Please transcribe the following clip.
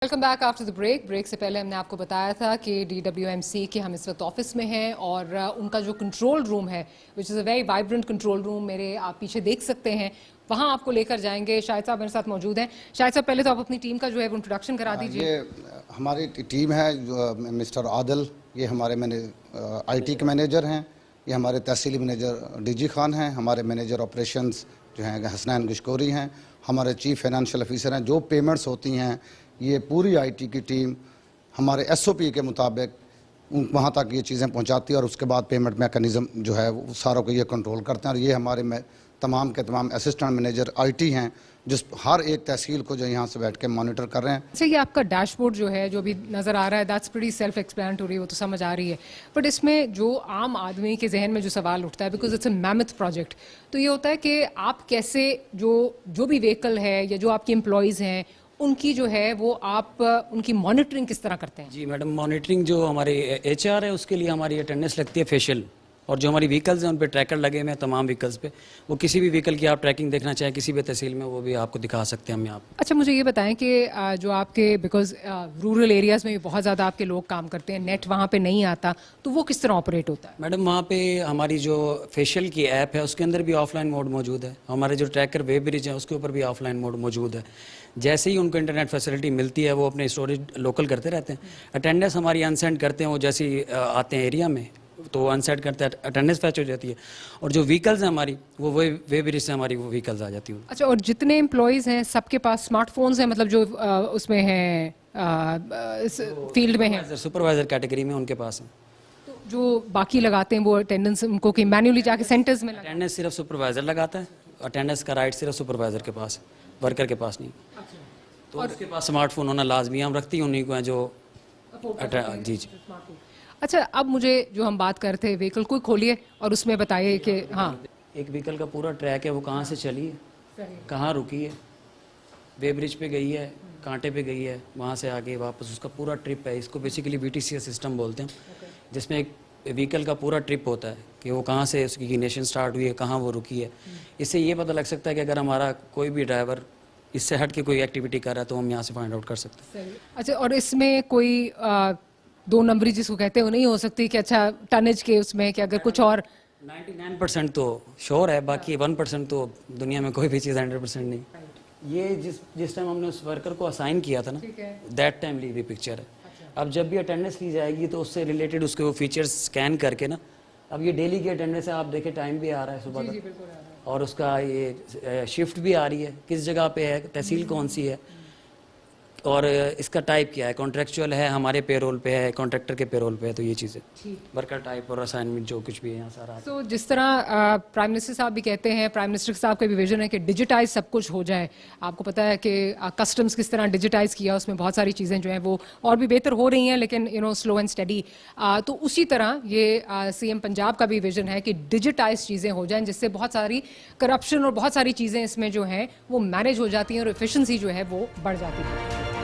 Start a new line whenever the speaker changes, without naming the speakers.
Welcome back after the break से पहले हमने आपको बताया था कि DWMC के हम इस वक्त ऑफिस में हैं और उनका जो कंट्रोल रूम है which is a very vibrant control room, मेरे आप पीछे देख सकते हैं, वहाँ आपको लेकर जाएंगे। शाहिद साहब मेरे साथ मौजूद हैं। शाहिद साहब, पहले तो आप अपनी टीम का जो है वो इंट्रोडक्शन करा दीजिए।
ये हमारी टीम है, मिस्टर आदिल, ये हमारे IT के मैनेजर हैं, ये हमारे तहसीली मैनेजर DG खान हैं, हमारे मैनेजर ऑपरेशंस जो हैं हसनैन गुशकोरी हैं, हमारे चीफ फाइनेंशियल ऑफिसर हैं। जो पेमेंट्स होती हैं ये पूरी IT की टीम हमारे SOP के मुताबिक वहाँ तक ये चीज़ें पहुँचाती है और उसके बाद पेमेंट मैकेनिज़्म जो है वो सारों को ये कंट्रोल करते हैं। और ये हमारे तमाम के तमाम असिस्टेंट मैनेजर IT हैं जो हर एक तहसील को जो यहाँ से बैठ के मॉनिटर कर रहे हैं।
अच्छा, ये आपका डैशबोर्ड जो है जो भी नज़र आ रहा है दैट्स प्रीटी सेल्फ एक्सप्लेनेटरी, वो तो समझ आ रही है, बट इसमें जो आम आदमी के जहन में जो सवाल उठता है, because it's a mammoth project, तो ये होता है कि आप कैसे जो भी व्हीकल है या जो आपके एम्प्लॉयज़ हैं उनकी जो है वो आप उनकी मॉनिटरिंग किस तरह करते हैं?
जी मैडम, मॉनिटरिंग जो हमारी HR है उसके लिए हमारी अटेंडेंस लगती है फेशियल, और जो हमारी व्हीकल्स हैं उन पे ट्रैकर लगे हुए हैं तमाम व्हीकल्स पे। वो किसी भी व्हीकल की आप ट्रैकिंग देखना चाहें किसी भी तहसील में वो भी आपको दिखा सकते हैं हम यहाँ पे।
अच्छा, मुझे ये बताएं कि जो आपके बिकॉज रूरल एरियाज़ में भी बहुत ज़्यादा आपके लोग काम करते हैं, नेट वहाँ पे नहीं आता, तो वो किस तरह ऑपरेट होता है?
मैडम वहाँ पे हमारी जो फेशियल की ऐप है उसके अंदर भी ऑफलाइन मोड मौजूद है। हमारे जो ट्रैकर वेब ब्रिज है उसके ऊपर भी ऑफलाइन मोड मौजूद है। जैसे ही उनको इंटरनेट फैसिलिटी मिलती है वो अपने स्टोरेज लोकल करते रहते हैं। अटेंडेंस हमारी अनसेंड करते हैं, वो जैसे ही आते हैं एरिया में तो अनसेट करते हैं, अटेंडेंस फैच हो जाती है, और जो व्हीकल्स हैं हमारी वो वे ब्रिज से हमारी वो व्हीकल्स आ जाती हैं।
अच्छा, और जितने एम्प्लॉयज़ हैं सबके पास स्मार्टफोन्स हैं, मतलब जो उसमें हैं फील्ड में हैं,
सुपरवाइजर कैटेगरी में उनके पास है।
तो जो बाकी लगाते हैं वो अटेंडेंस उनको कि मैन्युअली जाके सेंटर्स में
अटेंडेंस सिर्फ सुपरवाइजर लगाता है, अटेंडेंस का राइट सिर्फ सुपरवाइजर के पास है, वर्कर के पास नहीं। तो उसके पास स्मार्टफोन होना लाजमी, हम रखती उन्हीं को हैं जो जी जी।
अच्छा, अब मुझे जो हम बात कर रहे थे व्हीकल को खोलिए और उसमें बताइए कि हाँ,
एक व्हीकल का पूरा ट्रैक है, वो कहाँ से चली है, कहाँ रुकी है, वे ब्रिज पे गई है, कांटे पे गई है, वहाँ से आगे वापस उसका पूरा ट्रिप है। इसको बेसिकली BTCS सिस्टम बोलते हैं, जिसमें एक व्हीकल का पूरा ट्रिप होता है कि वो कहाँ से उसकी इग्निशन स्टार्ट हुई है, कहाँ वो रुकी है। इससे ये पता लग सकता है कि अगर हमारा कोई भी ड्राइवर इससे हट के कोई एक्टिविटी कर रहा है तो हम यहाँ से फाइंड आउट कर सकते हैं।
अच्छा, और इसमें कोई 2 नंबरी जिसको कहते हैं वो नहीं हो सकती कि अच्छा टनेज के उसमें कि अगर कुछ और
99% तो श्योर है, बाकी 1% तो दुनिया में कोई भी चीज़ 100% नहीं। ये जिस टाइम हमने उस वर्कर को असाइन किया था ना, दैट टाइम ली हुई पिक्चर है। अब जब भी अटेंडेंस ली जाएगी तो उससे रिलेटेड उसके वो फीचर्स स्कैन करके ना, अब ये डेली की अटेंडेंस है, आप देखें टाइम भी आ रहा है सुबह का, और उसका ये शिफ्ट भी आ रही है, किस जगह पे है, तहसील कौन सी है, और इसका टाइप क्या है, कॉन्ट्रेक्चुअल है, हमारे पेरोल पे है, कॉन्ट्रैक्टर के पेरोल पे है। तो ये चीज़ें वर्कर टाइप और असाइनमेंट जो कुछ भी है यहाँ सारा।
तो जिस तरह प्राइम मिनिस्टर साहब भी कहते हैं, प्राइम मिनिस्टर साहब का भी विजन है कि डिजिटाइज सब कुछ हो जाए। आपको पता है कि कस्टम्स किस तरह डिजिटाइज किया, उसमें बहुत सारी चीज़ें जो हैं वो और भी बेहतर हो रही हैं, लेकिन स्लो एंड स्टडी। तो उसी तरह ये CM पंजाब का भी विजन है कि डिजिटाइज चीज़ें हो जाएं, जिससे बहुत सारी करप्शन और बहुत सारी चीज़ें इसमें जो हैं वो मैनेज हो जाती हैं और एफिशिएंसी जो है वो बढ़ जाती है।